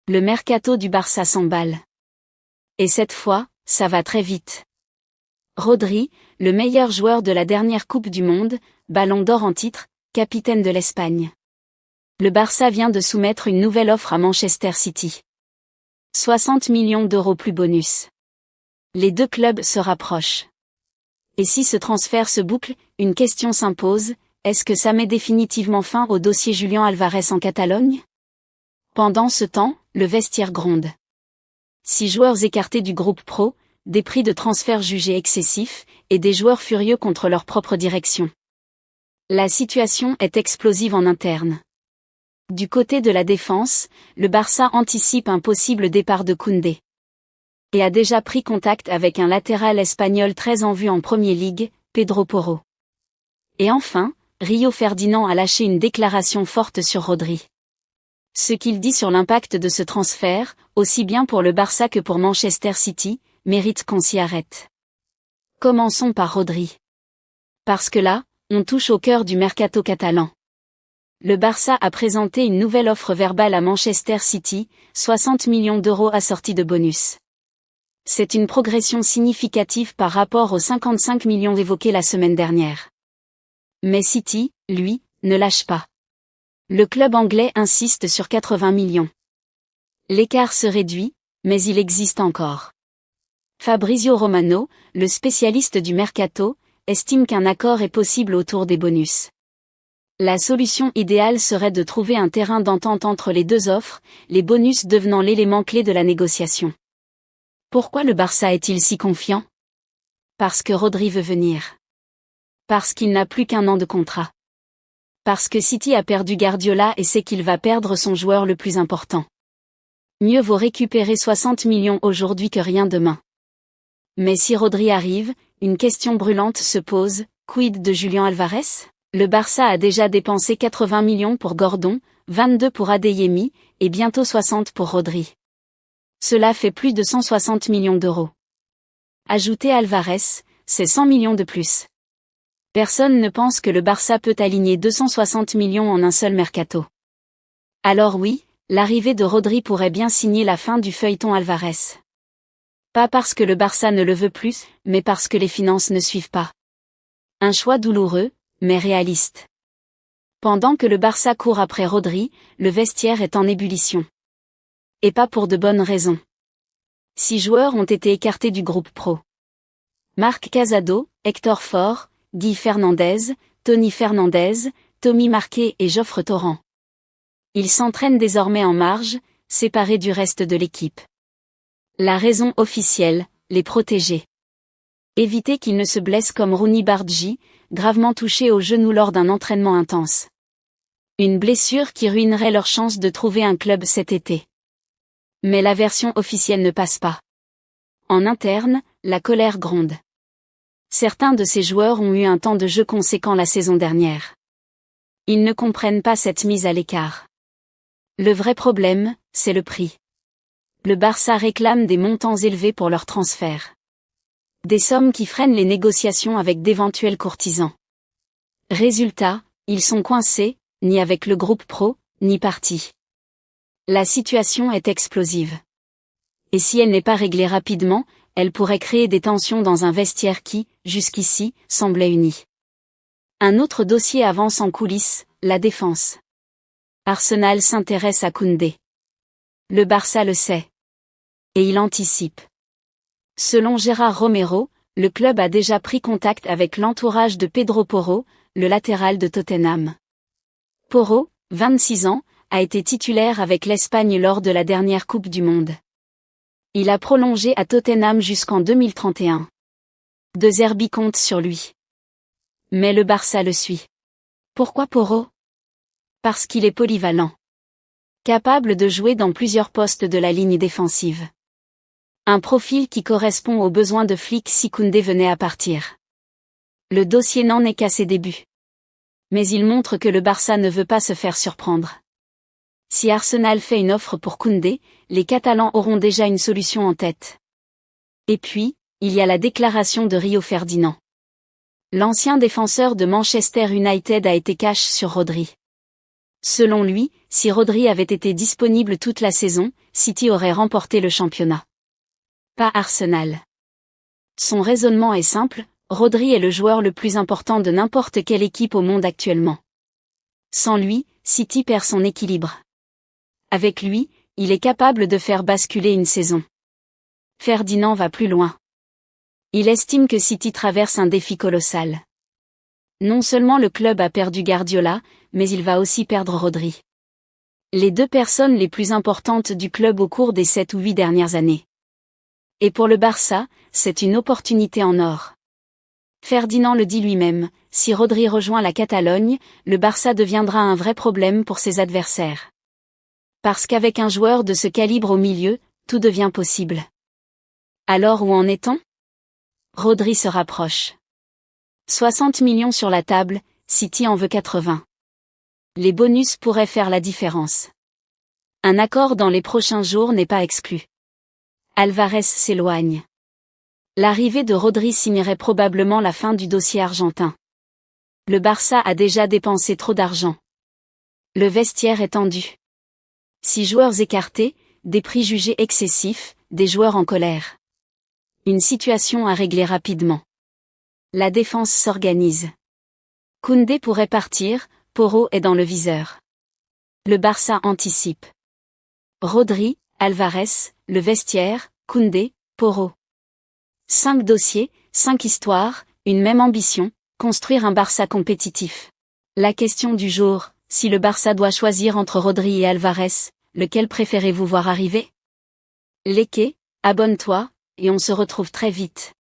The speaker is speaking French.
Le mercato du Barça s'emballe. Et cette fois, ça va très vite. Rodri, le meilleur joueur de la dernière Coupe du Monde, Ballon d'Or en titre, capitaine de l'Espagne. Le Barça vient de soumettre une nouvelle offre à Manchester City. 60 millions d'euros plus bonus. Les deux clubs se rapprochent. Et si ce transfert se boucle, une question s'impose, est-ce que ça met définitivement fin au dossier Julián Álvarez en Catalogne? Pendant ce temps, le vestiaire gronde. 6 joueurs écartés du groupe pro, des prix de transfert jugés excessifs, et des joueurs furieux contre leur propre direction. La situation est explosive en interne. Du côté de la défense, le Barça anticipe un possible départ de Koundé. Et a déjà pris contact avec un latéral espagnol très en vue en Premier League, Pedro Porro. Et enfin, Rio Ferdinand a lâché une déclaration forte sur Rodri. Ce qu'il dit sur l'impact de ce transfert, aussi bien pour le Barça que pour Manchester City, mérite qu'on s'y arrête. Commençons par Rodri. Parce que là, on touche au cœur du mercato catalan. Le Barça a présenté une nouvelle offre verbale à Manchester City, 60 millions d'euros assortis de bonus. C'est une progression significative par rapport aux 55 millions évoqués la semaine dernière. Mais City, lui, ne lâche pas. Le club anglais insiste sur 80 millions. L'écart se réduit, mais il existe encore. Fabrizio Romano, le spécialiste du mercato, estime qu'un accord est possible autour des bonus. La solution idéale serait de trouver un terrain d'entente entre les deux offres, les bonus devenant l'élément clé de la négociation. Pourquoi le Barça est-il si confiant? Parce que Rodri veut venir. Parce qu'il n'a plus qu'1 an de contrat. Parce que City a perdu Guardiola et sait qu'il va perdre son joueur le plus important. Mieux vaut récupérer 60 millions aujourd'hui que rien demain. Mais si Rodri arrive, une question brûlante se pose, quid de Julián Álvarez? Le Barça a déjà dépensé 80 millions pour Gordon, 22 pour Adeyemi, et bientôt 60 pour Rodri. Cela fait plus de 160 millions d'euros. Ajoutez Álvarez, c'est 100 millions de plus. Personne ne pense que le Barça peut aligner 260 millions en un seul mercato. Alors oui, l'arrivée de Rodri pourrait bien signer la fin du feuilleton Álvarez. Pas parce que le Barça ne le veut plus, mais parce que les finances ne suivent pas. Un choix douloureux, mais réaliste. Pendant que le Barça court après Rodri, le vestiaire est en ébullition. Et pas pour de bonnes raisons. 6 joueurs ont été écartés du groupe pro. Marc Casado, Hector Fort, Guy Fernandez, Tony Fernandez, Tommy Marquet et Joffre Torrent. Ils s'entraînent désormais en marge, séparés du reste de l'équipe. La raison officielle, les protéger. Éviter qu'ils ne se blessent comme Rooney Bardghji, gravement touché au genou lors d'un entraînement intense. Une blessure qui ruinerait leur chance de trouver un club cet été. Mais la version officielle ne passe pas. En interne, la colère gronde. Certains de ces joueurs ont eu un temps de jeu conséquent la saison dernière. Ils ne comprennent pas cette mise à l'écart. Le vrai problème, c'est le prix. Le Barça réclame des montants élevés pour leur transfert. Des sommes qui freinent les négociations avec d'éventuels courtisans. Résultat, ils sont coincés, ni avec le groupe pro, ni parti. La situation est explosive. Et si elle n'est pas réglée rapidement, elle pourrait créer des tensions dans un vestiaire qui, jusqu'ici, semblait uni. Un autre dossier avance en coulisses, la défense. Arsenal s'intéresse à Koundé. Le Barça le sait. Et il anticipe. Selon Gérard Romero, le club a déjà pris contact avec l'entourage de Pedro Porro, le latéral de Tottenham. Porro, 26 ans, a été titulaire avec l'Espagne lors de la dernière Coupe du Monde. Il a prolongé à Tottenham jusqu'en 2031. De Zerbi compte sur lui. Mais le Barça le suit. Pourquoi Porro? Parce qu'il est polyvalent. Capable de jouer dans plusieurs postes de la ligne défensive. Un profil qui correspond aux besoins de Flick si Koundé venait à partir. Le dossier n'en est qu'à ses débuts. Mais il montre que le Barça ne veut pas se faire surprendre. Si Arsenal fait une offre pour Koundé, les Catalans auront déjà une solution en tête. Et puis, il y a la déclaration de Rio Ferdinand. L'ancien défenseur de Manchester United a été cash sur Rodri. Selon lui, si Rodri avait été disponible toute la saison, City aurait remporté le championnat. Pas Arsenal. Son raisonnement est simple, Rodri est le joueur le plus important de n'importe quelle équipe au monde actuellement. Sans lui, City perd son équilibre. Avec lui, il est capable de faire basculer une saison. Ferdinand va plus loin. Il estime que City traverse un défi colossal. Non seulement le club a perdu Guardiola, mais il va aussi perdre Rodri. Les deux personnes les plus importantes du club au cours des 7 ou 8 dernières années. Et pour le Barça, c'est une opportunité en or. Ferdinand le dit lui-même, si Rodri rejoint la Catalogne, le Barça deviendra un vrai problème pour ses adversaires. Parce qu'avec un joueur de ce calibre au milieu, tout devient possible. Alors où en est-on? Rodri se rapproche. 60 millions sur la table, City en veut 80. Les bonus pourraient faire la différence. Un accord dans les prochains jours n'est pas exclu. Alvarez s'éloigne. L'arrivée de Rodri signerait probablement la fin du dossier argentin. Le Barça a déjà dépensé trop d'argent. Le vestiaire est tendu. 6 joueurs écartés, des prix jugés excessifs, des joueurs en colère. Une situation à régler rapidement. La défense s'organise. Koundé pourrait partir, Porro est dans le viseur. Le Barça anticipe. Rodri, Alvarez, le vestiaire, Koundé, Porro. 5 dossiers, 5 histoires, une même ambition, construire un Barça compétitif. La question du jour, si le Barça doit choisir entre Rodri et Alvarez, lequel préférez-vous voir arriver? Léké, abonne-toi, et on se retrouve très vite.